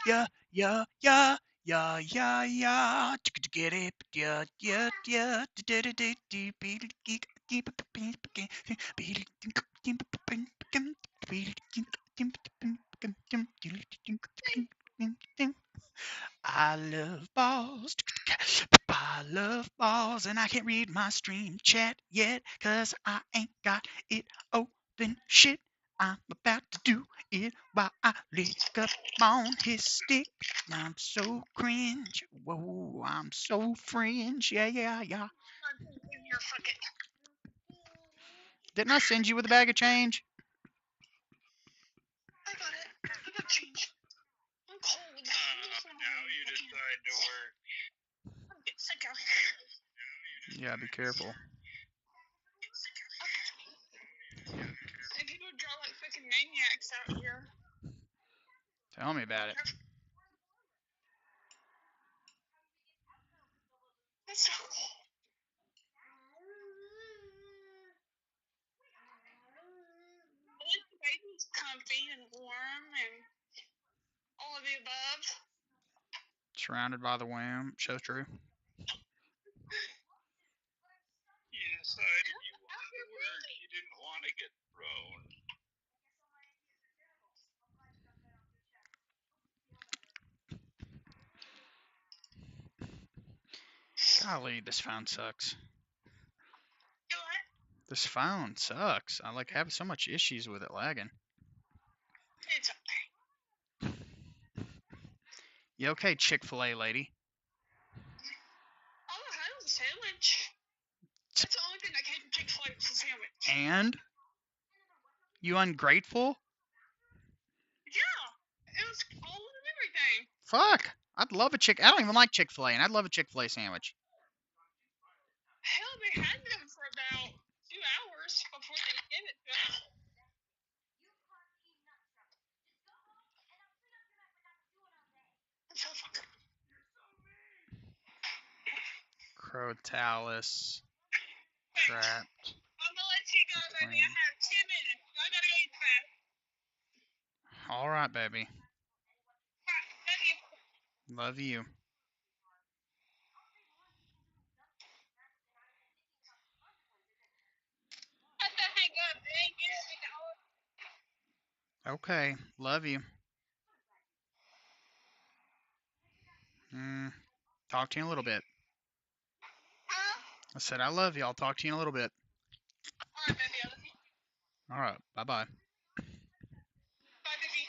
yeah, yeah, yeah, yeah, yeah, yeah. Get it, yeah, yeah, yeah. I love balls. I love balls, and I can't read my stream chat yet, cause I ain't got it open. Shit, I'm about to do it while I lick up on his stick. I'm so cringe. Whoa, I'm so fringe. Yeah, yeah, yeah. Didn't I send you with a bag of change? I got it. I got change. I'm cold. Now you decide to work. I'm getting sick out here. Yeah, be careful. And people draw like fucking maniacs out here. Tell me about it. It's so cold. The baby's comfy and warm and all of the above. Surrounded by the womb. So true. You decided you wanted to work. You didn't want to get thrown. Golly, this phone sucks. You what? This phone sucks. I like have so much issues with it lagging. It's okay. You okay, Chick-fil-A lady? All I had was a sandwich. That's the only thing that came from Chick-fil-A was a sandwich. And? You ungrateful? Yeah. It was all and everything. Fuck. I'd love a I don't even like Chick-fil-A, and I'd love a Chick-fil-A sandwich. Hell, they had them for about 2 hours before they gave it to us. I'm so fucking. Crotalus. Trapped. I'm gonna let you go, baby. I have 10 minutes. I gotta go eat fast. Alright, baby. Love Love you. Okay. Love you. Talk to you in a little bit. I said I love you. I'll talk to you in a little bit. Alright, baby. I love you. Alright. Bye-bye. Bye, baby.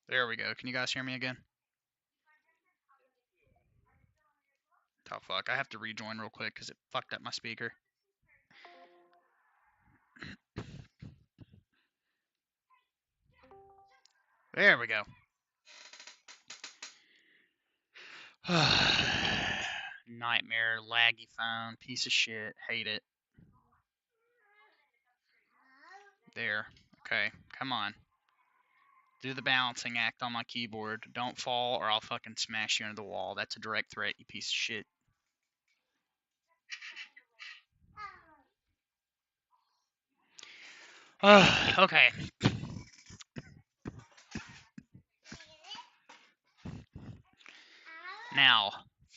There we go. Can you guys hear me again? Oh, fuck. I have to rejoin real quick because it fucked up my speaker. There we go. Nightmare, laggy phone, piece of shit. Hate it. There. Okay, come on. Do the balancing act on my keyboard. Don't fall or I'll fucking smash you into the wall. That's a direct threat, you piece of shit. Okay. Now,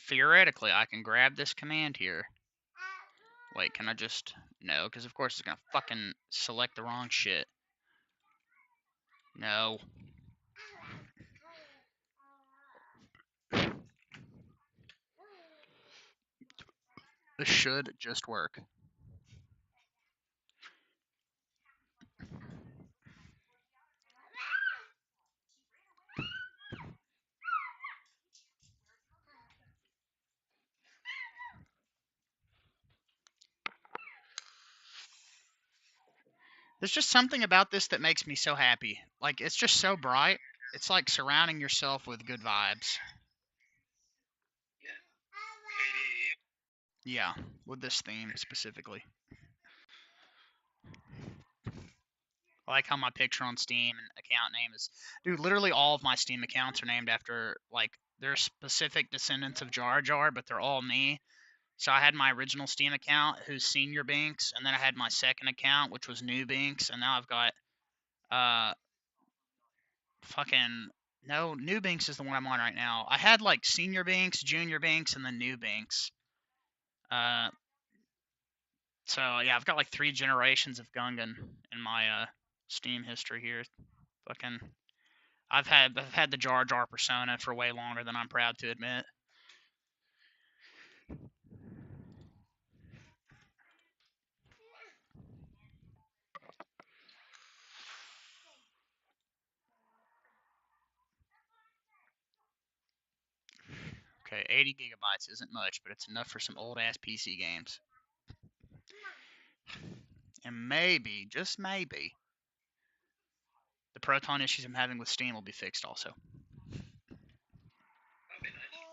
theoretically, I can grab this command here. Wait, can I just... No, because of course it's going to fucking select the wrong shit. No. This should just work. There's just something about this that makes me so happy. Like, it's just so bright. It's like surrounding yourself with good vibes. KD. Yeah, with this theme specifically. I like how my picture on Steam and account name is... Dude, literally all of my Steam accounts are named after, like, they're specific descendants of Jar Jar, but they're all me. So I had my original Steam account, who's Senior Binks, and then I had my second account, which was New Binks, and now I've got fucking no, New Binks is the one I'm on right now. I had like Senior Binks, Junior Binks, and then New Binks. So yeah, I've got like 3 generations of Gungan in my Steam history here. Fucking, I've had the Jar Jar persona for way longer than I'm proud to admit. Okay, 80 gigabytes isn't much, but it's enough for some old ass PC games. And maybe, just maybe, the Proton issues I'm having with Steam will be fixed also. That'd be nice.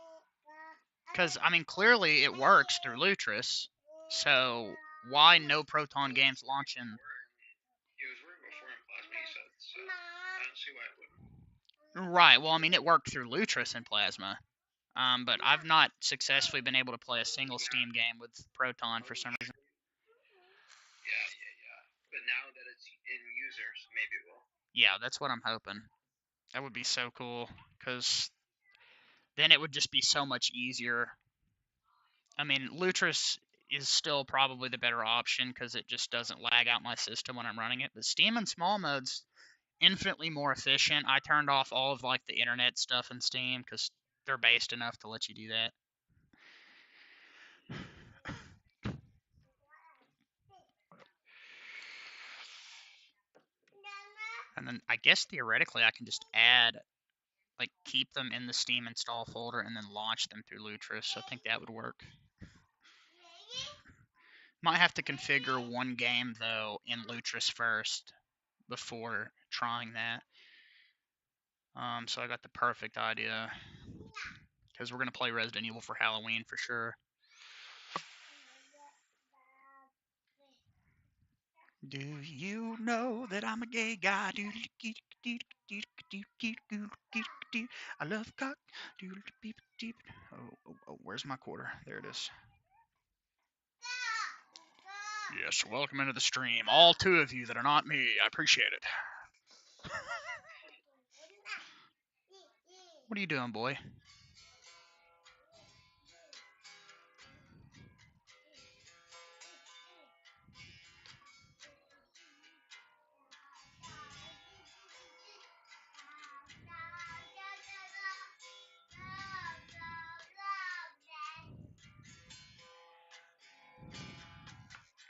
Because, I mean, clearly it works through Lutris, so why no Proton games launching? It was working before in Plasma, you said, so I don't see why it wouldn't. Right, well, I mean, it worked through Lutris and Plasma. But I've not successfully been able to play a single Steam game with Proton for some reason. Yeah. But now that it's in users, maybe it will. Yeah, that's what I'm hoping. That would be so cool, because then it would just be so much easier. I mean, Lutris is still probably the better option because it just doesn't lag out my system when I'm running it. But Steam and small mode's infinitely more efficient. I turned off all of like the internet stuff in Steam because they're based enough to let you do that. And then I guess theoretically I can just add, like, keep them in the Steam install folder and then launch them through Lutris. So I think that would work. Might have to configure one game though in Lutris first before trying that. So I got the perfect idea because we're gonna play Resident Evil for Halloween for sure. Do you know that I'm a gay guy? I love cock. Oh, where's my quarter? There it is. Yes, welcome into the stream. All 2 of you that are not me. I appreciate it. What are you doing, boy?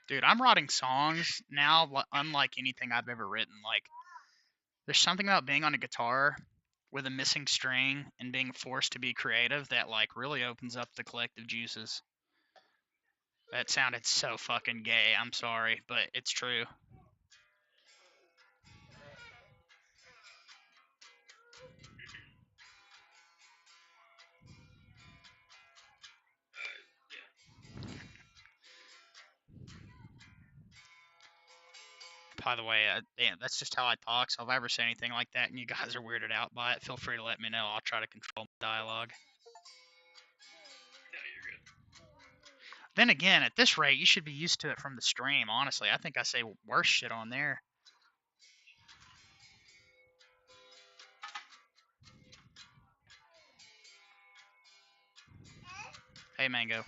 Dude, I'm writing songs now unlike anything I've ever written. Like, there's something about being on a guitar with a missing string and being forced to be creative that, like, really opens up the collective juices. That sounded so fucking gay. I'm sorry, but it's true. By the way, that's just how I talk. So if I ever say anything like that and you guys are weirded out by it, feel free to let me know. I'll try to control my dialogue. No, you're good. Then again, at this rate, you should be used to it from the stream. Honestly, I think I say worse shit on there. Hey, Mango.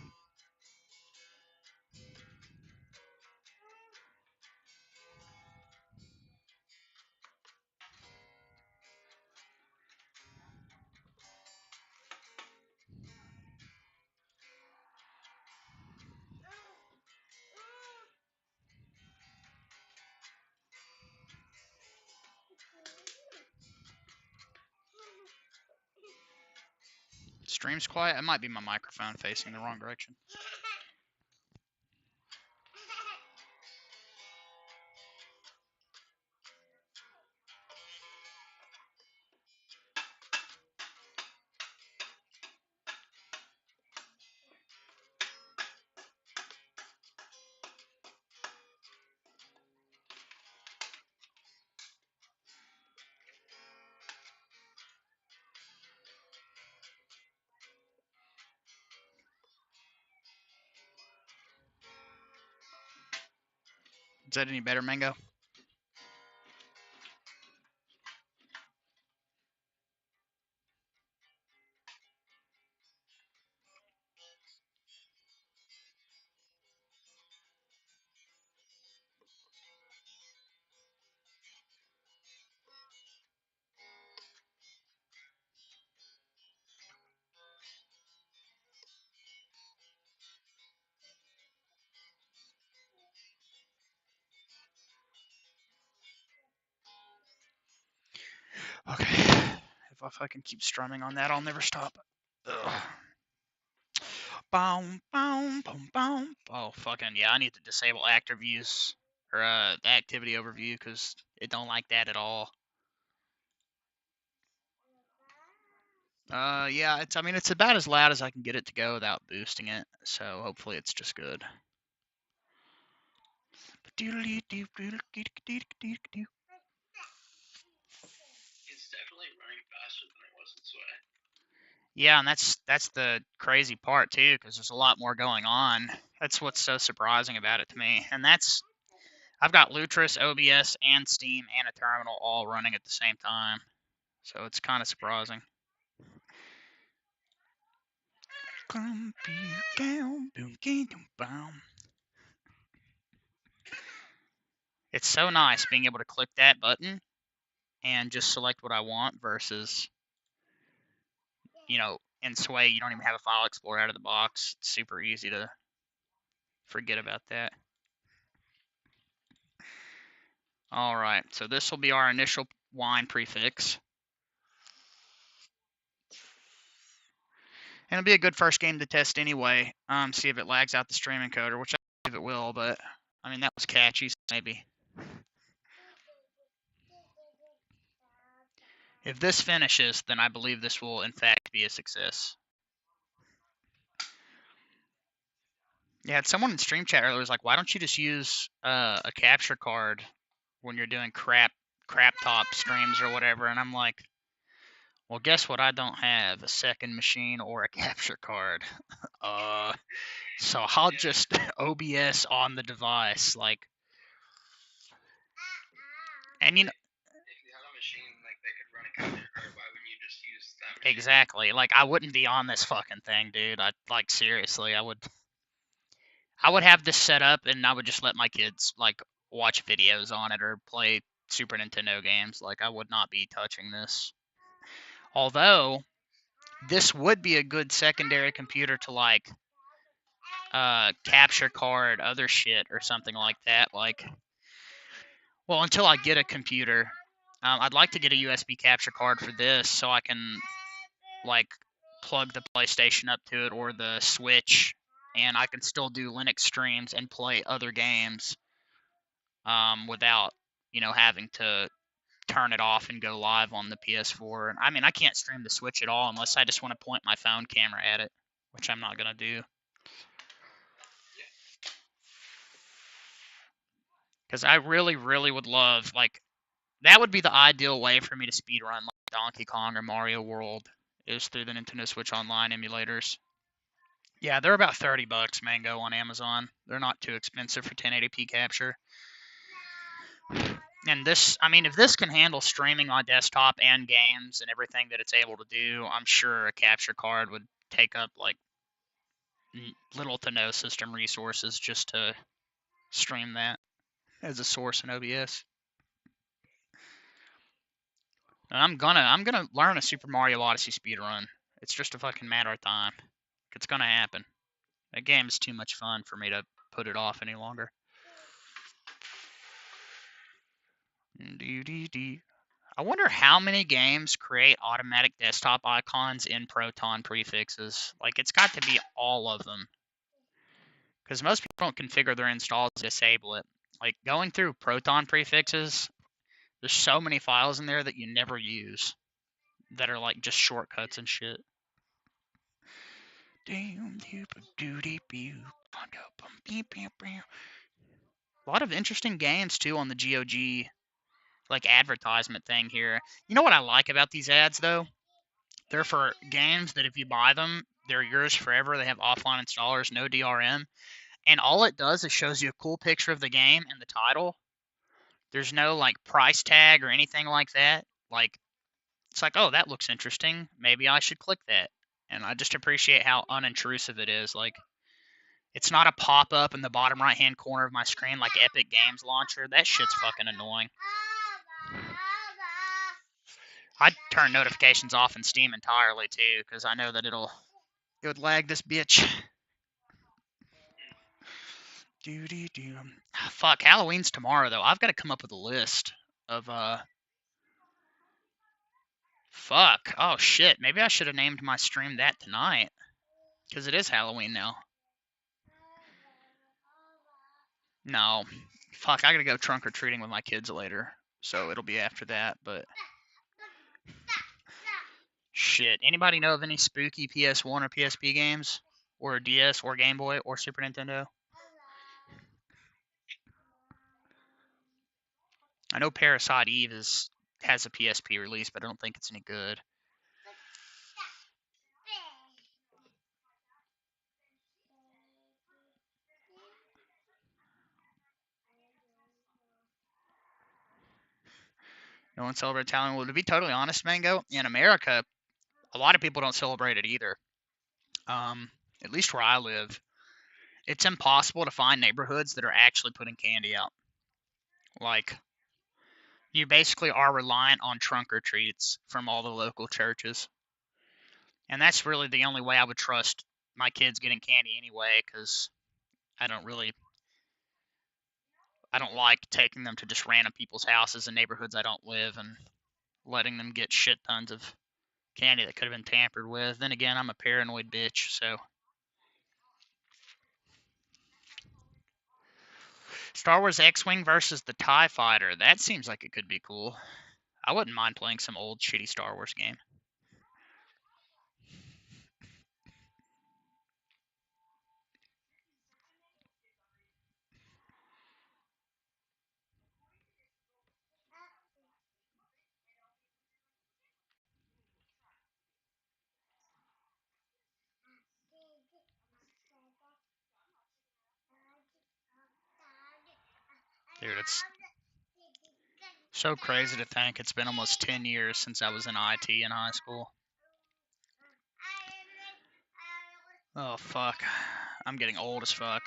Stream's quiet. It might be my microphone facing the wrong direction. Is that any better, Mango? Okay. If I can keep strumming on that, I'll never stop. Ugh. Boom, boom, boom, boom. Oh, fucking yeah! I need to disable actor views or the activity overview because it don't like that at all. Yeah, I mean, it's about as loud as I can get it to go without boosting it. So hopefully it's just good. It's definitely running faster than it was in Sway. Yeah, and that's the crazy part too, because there's a lot more going on. That's what's so surprising about it to me. And that's I've got Lutris, OBS, and Steam and a terminal all running at the same time. So it's kind of surprising. It's so nice being able to click that button and just select what I want versus, in Sway, you don't even have a file explorer out of the box. It's super easy to forget about that. All right, so this will be our initial wine prefix. And it'll be a good first game to test anyway. See if it lags out the stream encoder, which I believe it will, but I mean, that was catchy, so maybe. If this finishes, then I believe this will in fact be a success. Yeah, someone in stream chat earlier was like, why don't you just use a capture card when you're doing crap top streams or whatever? And I'm like, well, guess what? I don't have a second machine or a capture card. So I'll just OBS on the device, like. And if you had a machine like that could run a capture card, why wouldn't you just use that machine? Exactly. Like, I wouldn't be on this fucking thing, dude. Seriously, I would have this set up and I would just let my kids like watch videos on it or play Super Nintendo games. Like, I would not be touching this. Although this would be a good secondary computer to like capture card other shit or something like that. Like, well, until I get a computer, I'd like to get a USB capture card for this so I can like plug the PlayStation up to it or the Switch, and I can still do Linux streams and play other games without having to turn it off and go live on the PS4. I mean, I can't stream the Switch at all unless I just want to point my phone camera at it, which I'm not gonna do. Because I really, really would love, like, that would be the ideal way for me to speedrun like Donkey Kong or Mario World, is through the Nintendo Switch Online emulators. Yeah, they're about $30, Mango, on Amazon. They're not too expensive for 1080p capture. And this, I mean, if this can handle streaming on desktop and games and everything that it's able to do, I'm sure a capture card would take up like little to no system resources just to stream that as a source in OBS. And I'm gonna learn a Super Mario Odyssey speedrun. It's just a fucking matter of time. It's gonna happen. That game is too much fun for me to put it off any longer. I wonder how many games create automatic desktop icons in Proton prefixes. Like, it's got to be all of them. Because most people don't configure their installs to disable it. Like, going through Proton prefixes, there's so many files in there that you never use that are like just shortcuts and shit. A lot of interesting games too on the GOG like advertisement thing here. You know what I like about these ads though? They're for games that if you buy them, they're yours forever. They have offline installers, no DRM, and all it does is shows you a cool picture of the game and the title. There's no like price tag or anything like that. Like it's like, oh, that looks interesting. Maybe I should click that. And I just appreciate how unintrusive it is. Like it's not a pop up in the bottom right hand corner of my screen like Epic Games Launcher. That shit's fucking annoying. I'd turn notifications off in Steam entirely too, because I know that it would lag this bitch. Fuck, Halloween's tomorrow though. I've got to come up with a list of fuck. Oh shit. Maybe I should have named my stream that tonight, because it is Halloween now. No. Fuck, I gotta go trunk or treating with my kids later, so it'll be after that, but shit. Anybody know of any spooky PS1 or PSP games? Or DS or Game Boy or Super Nintendo? I know Parasite Eve has a PSP release, but I don't think it's any good. No one celebrates Halloween. Well, to be totally honest, Mango, in America, a lot of people don't celebrate it either. At least where I live, it's impossible to find neighborhoods that are actually putting candy out. Like, you basically are reliant on trunk or treats from all the local churches. And that's really the only way I would trust my kids getting candy anyway, because I don't like taking them to just random people's houses in neighborhoods I don't live and letting them get shit tons of candy that could have been tampered with. Then again, I'm a paranoid bitch, so. Star Wars X-Wing versus the TIE Fighter. That seems like it could be cool. I wouldn't mind playing some old shitty Star Wars game. Dude, it's so crazy to think it's been almost 10 years since I was in IT in high school. Oh, fuck. I'm getting old as fuck.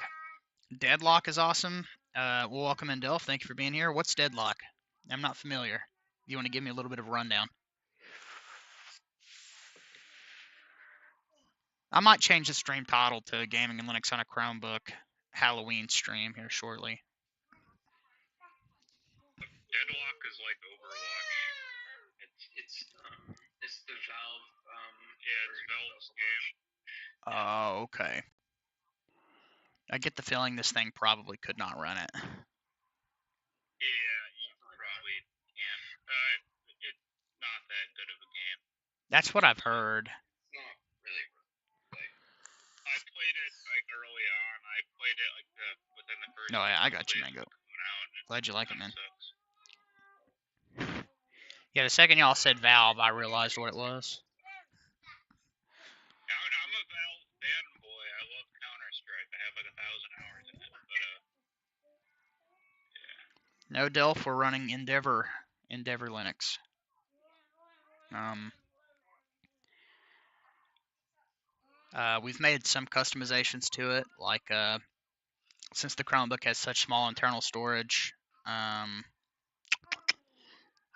Deadlock is awesome. Welcome in, Delph. Thank you for being here. What's Deadlock? I'm not familiar. You want to give me a little bit of a rundown? I might change the stream title to Gaming and Linux on a Chromebook Halloween stream here shortly. Deadlock is like Overwatch. It's the Valve. Yeah, it's Valve's game. Oh, okay. I get the feeling this thing probably could not run it. Yeah, you probably can't. It's not that good of a game. That's what I've heard. It's not really. I played it like early on. I played it like within the first. No, I got you, Mango. Glad you like it, man. Yeah, the second y'all said Valve, I realized what it was. I'm a Valve fanboy. I love Counter-Strike. I have like 1,000 hours in it. But yeah. No, Delph, we're running Endeavour Linux. We've made some customizations to it, like since the Chromebook has such small internal storage,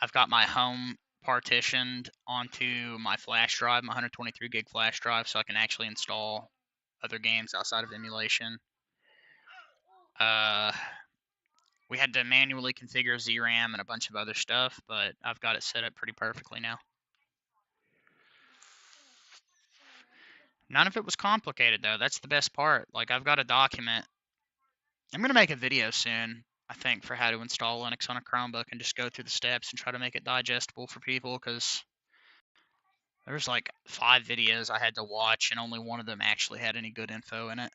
I've got my home partitioned onto my flash drive, my 123 gig flash drive, so I can actually install other games outside of emulation. We had to manually configure ZRAM and a bunch of other stuff, but I've got it set up pretty perfectly now. None of it was complicated, though. That's the best part. Like, I've got a document. I'm going to make a video soon, I think, for how to install Linux on a Chromebook and just go through the steps and try to make it digestible for people, because there's like 5 videos I had to watch, and only one of them actually had any good info in it.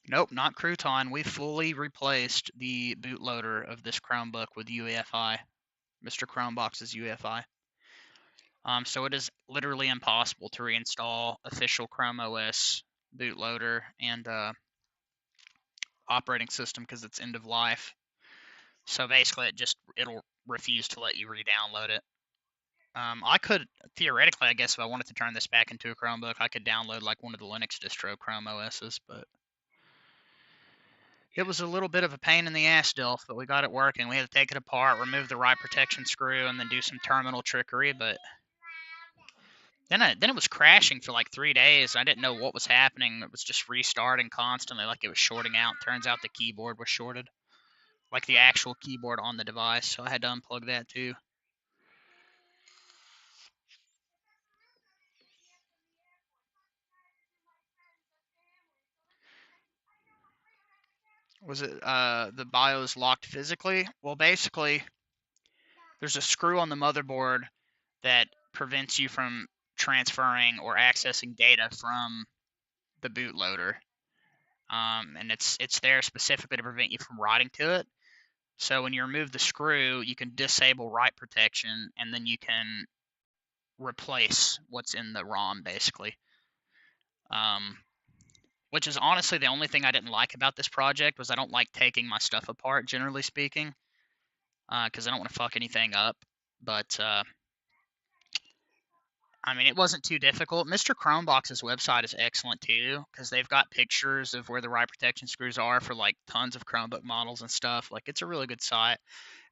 Nope, not Crouton. We fully replaced the bootloader of this Chromebook with UEFI. Mr. Chromebox's UEFI. So it is literally impossible to reinstall official Chrome OS bootloader and operating system because it's end of life. So basically, it'll refuse to let you re-download it. I could theoretically, I guess, if I wanted to turn this back into a Chromebook, I could download like one of the Linux distro Chrome OSs, but it was a little bit of a pain in the ass, Dilf, but we got it working. We had to take it apart, remove the write protection screw, and then do some terminal trickery. But then it was crashing for like 3 days. I didn't know what was happening. It was just restarting constantly, like it was shorting out. Turns out the keyboard was shorted, like the actual keyboard on the device. So I had to unplug that too. Was it the BIOS locked physically? Well, basically, there's a screw on the motherboard that prevents you from transferring or accessing data from the bootloader, and it's there specifically to prevent you from writing to it. So when you remove the screw, you can disable write protection, and then you can replace what's in the ROM, basically. Which is honestly the only thing I didn't like about this project was I don't like taking my stuff apart, generally speaking, because I don't want to fuck anything up. But I mean, it wasn't too difficult. Mr. Chromebox's website is excellent too, because they've got pictures of where the write protection screws are for like tons of Chromebook models and stuff. Like, it's a really good site.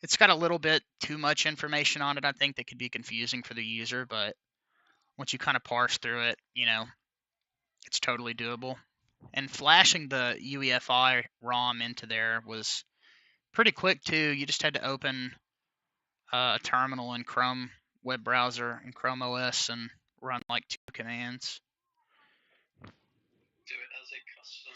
It's got a little bit too much information on it, I think, that could be confusing for the user, but once you kind of parse through it, it's totally doable. And flashing the UEFI ROM into there was pretty quick too. You just had to open a terminal in Chrome web browser and Chrome OS and run like 2 commands. So it has a custom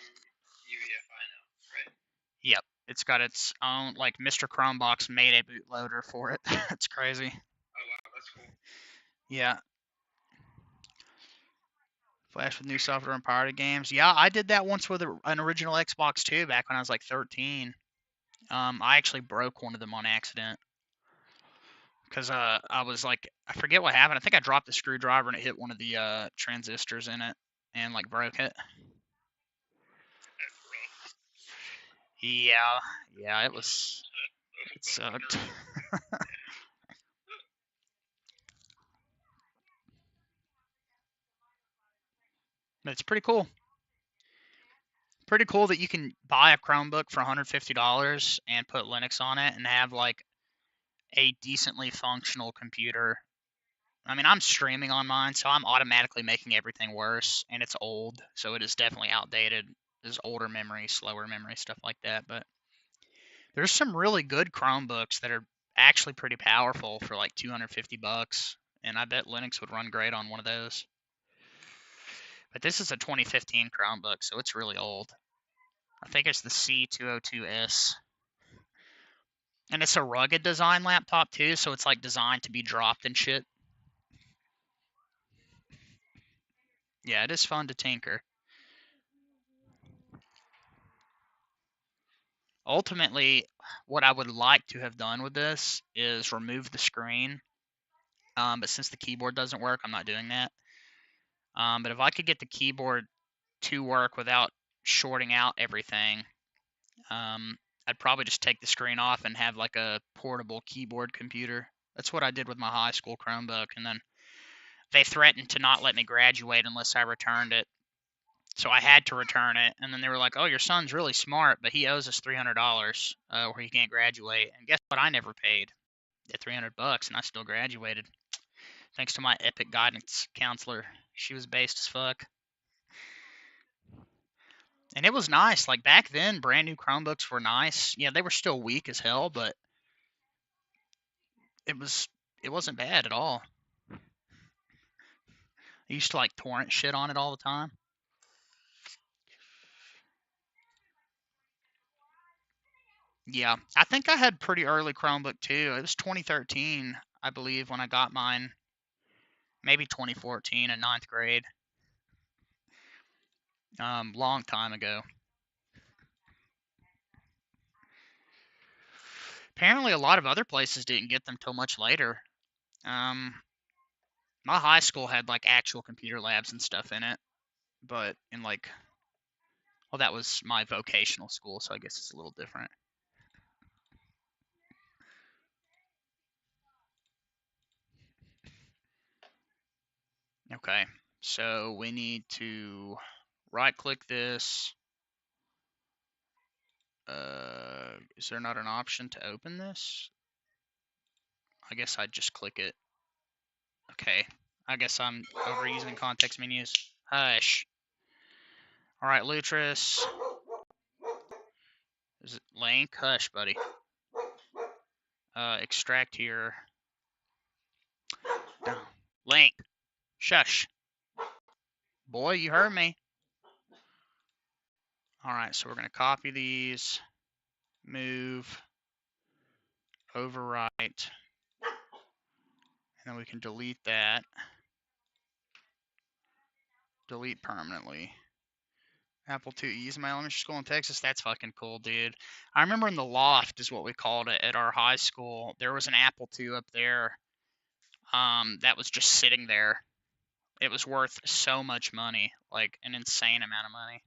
UEFI now, right? Yep, it's got its own, like, Mr. Chromebox made a bootloader for it. It's crazy. Oh wow, that's cool. Yeah. Flash with new software and pirated games. Yeah, I did that once with an original Xbox too, back when I was like 13. I actually broke one of them on accident because I was like, I forget what happened. I think I dropped the screwdriver and it hit one of the transistors in it and like broke it. That's rough. Yeah, it sucked. But it's pretty cool. Pretty cool that you can buy a Chromebook for $150 and put Linux on it and have like a decently functional computer. I mean, I'm streaming on mine, so I'm automatically making everything worse, and it's old, so it is definitely outdated. There's older memory, slower memory, stuff like that. But there's some really good Chromebooks that are actually pretty powerful for like $250, and I bet Linux would run great on one of those. But this is a 2015 Chromebook, so it's really old. I think it's the C202S. And it's a rugged design laptop too, so it's like designed to be dropped and shit. Yeah, it is fun to tinker. Ultimately, what I would like to have done with this is remove the screen. But since the keyboard doesn't work, I'm not doing that. But if I could get the keyboard to work without shorting out everything, I'd probably just take the screen off and have like a portable keyboard computer. That's what I did with my high school Chromebook, and then they threatened to not let me graduate unless I returned it. So I had to return it, and then they were like, "Oh, your son's really smart, but he owes us $300, or he can't graduate." And guess what? I never paid the $300, and I still graduated, thanks to my epic guidance counselor. She was based as fuck, and it was nice. Like, back then, brand new Chromebooks were nice. Yeah, they were still weak as hell, but it wasn't bad at all. I used to like torrent shit on it all the time. Yeah, I think I had pretty early Chromebook too. It was 2013, I believe, when I got mine. Maybe 2014 in ninth grade. Long time ago. Apparently, a lot of other places didn't get them till much later. Um, My high school had like actual computer labs and stuff in it, but in like, well, that was my vocational school, so I guess it's a little different. Okay, so we need to right click this. Is there not an option to open this? I guess I'd just click it. Okay, I guess I'm overusing context menus. Hush. All right, Lutris. Is it Link? Hush, buddy. Extract here. Link. Shush. Boy, you heard me. All right, so we're going to copy these, move, overwrite, and then we can delete that. Delete permanently. Apple IIe's in my elementary school in Texas. That's fucking cool, dude. I remember in the loft is what we called it at our high school. There was an Apple II up there that was just sitting there. It was worth so much money, like an insane amount of money.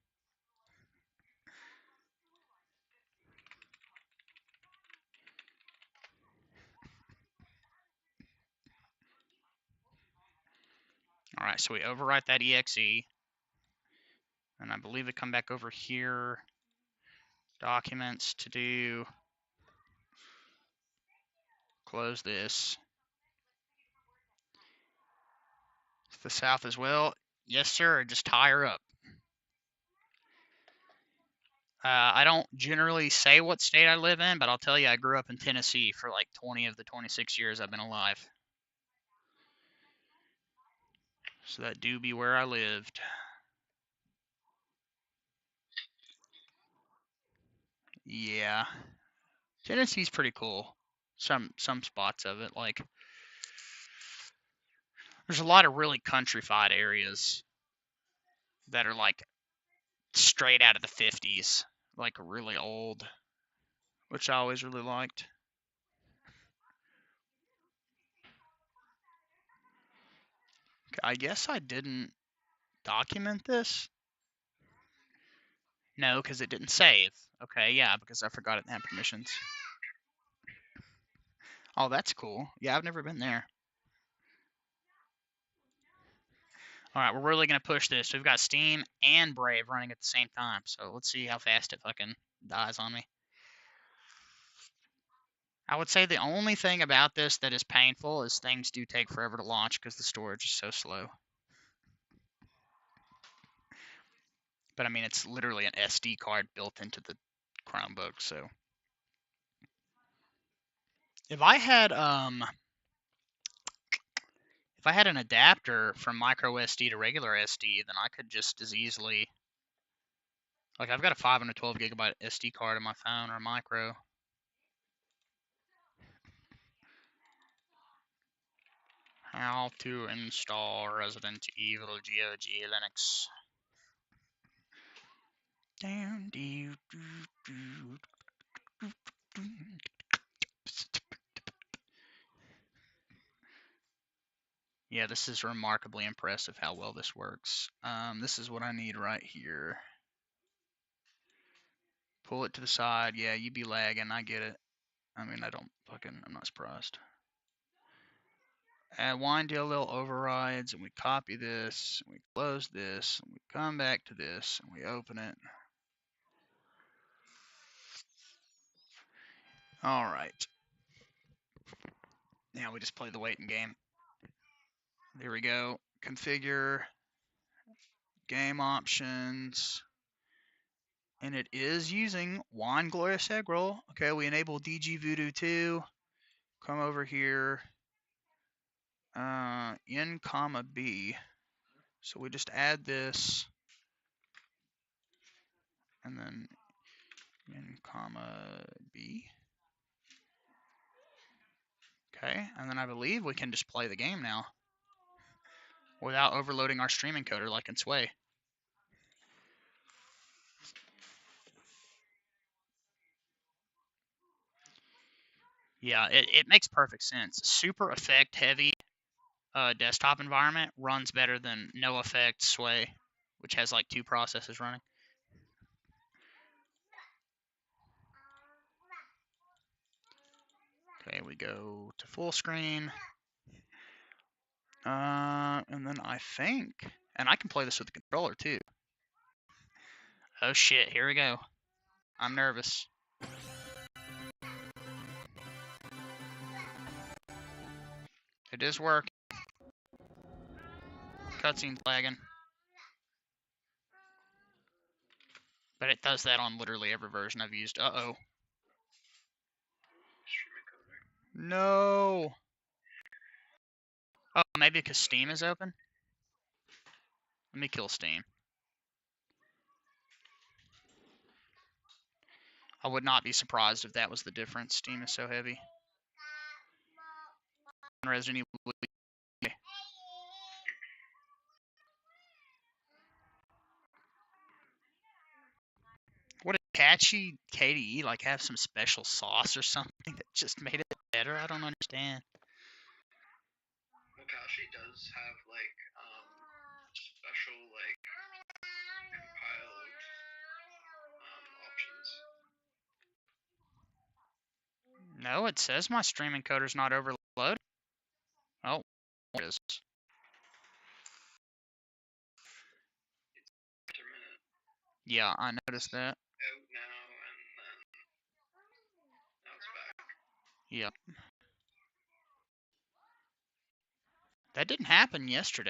All right, so we overwrite that exe, and I believe we come back over here, documents, to do, close this. To the south as well. Yes, sir, just tie her up. I don't generally say what state I live in, but I'll tell you I grew up in Tennessee for like 20 of the 26 years I've been alive. So that do be where I lived. Yeah. Tennessee's pretty cool. Some spots of it, like there's a lot of really countrified areas that are like straight out of the 50s, like really old, which I always really liked. I guess I didn't document this. No, because it didn't save. Okay, yeah, because I forgot it had permissions. Oh, that's cool. Yeah, I've never been there. All right, we're really going to push this. We've got Steam and Brave running at the same time, so let's see how fast it fucking dies on me. I would say the only thing about this that is painful is things do take forever to launch because the storage is so slow. But I mean, it's literally an SD card built into the Chromebook, so. If I had an adapter from micro SD to regular SD, then I could just as easily, like I've got a 512 gigabyte SD card on my phone, or a micro. How to install Resident Evil GOG Linux. Yeah, this is remarkably impressive how well this works. This is what I need right here. Pull it to the side. Yeah, you be lagging. I get it. I mean, I'm not surprised. Add wind DLL overrides, and we copy this, and we close this, and we come back to this, and we open it. All right. Now we just play the waiting game. There we go. Configure game options. And it is using Wine Glorious Egg Roll. Okay, we enable DG Voodoo 2. Come over here. N comma B. So we just add this. And then N comma B. Okay, and then I believe we can just play the game now without overloading our stream encoder like in Sway. Yeah, it makes perfect sense. Super effect heavy, desktop environment runs better than NoFX Sway, which has like 2 processes running. Okay, we go to full screen. And then I think, and I can play this with the controller too. Oh shit, here we go. I'm nervous. It is working. Cutscene's lagging. But it does that on literally every version I've used. Uh-oh. No. Oh, maybe because Steam is open? Let me kill Steam. I would not be surprised if that was the difference. Steam is so heavy. Resident Evil. What did catchy KDE like have some special sauce or something that just made it better? I don't understand. Mokashi does have like special like compiled options. No, it says my stream encoder's not overloaded. Oh, it is. Yeah, I noticed that. Out now and then now it's back. Yep. That didn't happen yesterday.